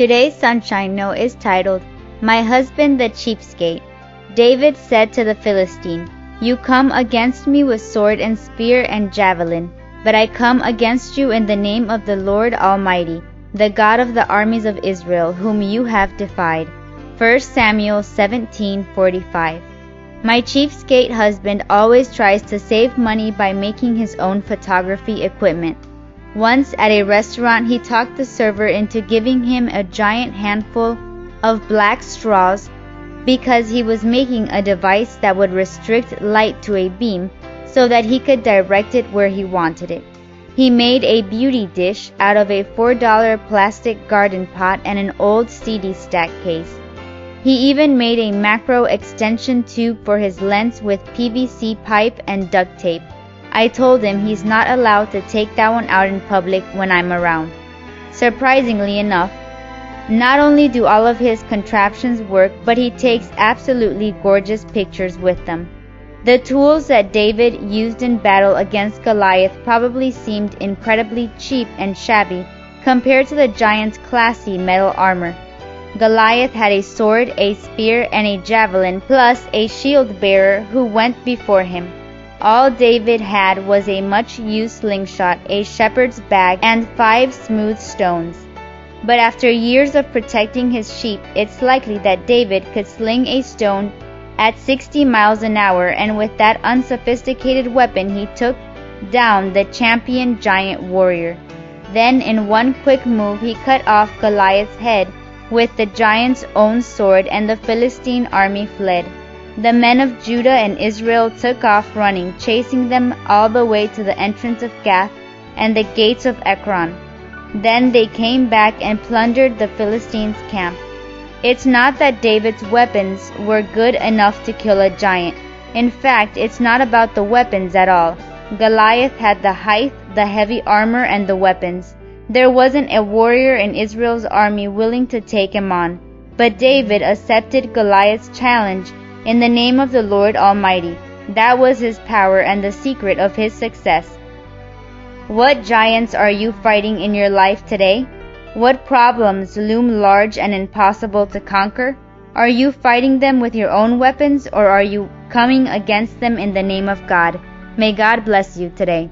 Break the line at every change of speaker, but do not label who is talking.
Today's Sunshine Note is titled, My Husband the Cheapskate. David said to the Philistine, You come against me with sword and spear and javelin, but I come against you in the name of the Lord Almighty, the God of the armies of Israel, whom you have defied. 1 Samuel 17:45. My cheapskate husband always tries to save money by making his own photography equipment. Once at a restaurant, he talked the server into giving him a giant handful of black straws because he was making a device that would restrict light to a beam so that he could direct it where he wanted it. He made a beauty dish out of a $4 plastic garden pot and an old CD stack case. He even made a macro extension tube for his lens with PVC pipe and duct tape. I told him he's not allowed to take that one out in public when I'm around. Surprisingly enough, not only do all of his contraptions work, but he takes absolutely gorgeous pictures with them. The tools that David used in battle against Goliath probably seemed incredibly cheap and shabby compared to the giant's classy metal armor. Goliath had a sword, a spear, and a javelin, plus a shield-bearer who went before him. All David had was a much-used slingshot, a shepherd's bag, and 5 smooth stones. But after years of protecting his sheep, it's likely that David could sling a stone at 60 miles an hour, and with that unsophisticated weapon he took down the champion giant warrior. Then in one quick move he cut off Goliath's head with the giant's own sword, and the Philistine army fled. The men of Judah and Israel took off running, chasing them all the way to the entrance of Gath and the gates of Ekron. Then they came back and plundered the Philistines' camp. It's not that David's weapons were good enough to kill a giant. In fact, it's not about the weapons at all. Goliath had the height, the heavy armor, and the weapons. There wasn't a warrior in Israel's army willing to take him on. But David accepted Goliath's challenge in the name of the Lord Almighty. That was his power and the secret of his success. What giants are you fighting in your life today? What problems loom large and impossible to conquer? Are you fighting them with your own weapons, or are you coming against them in the name of God? May God bless you today.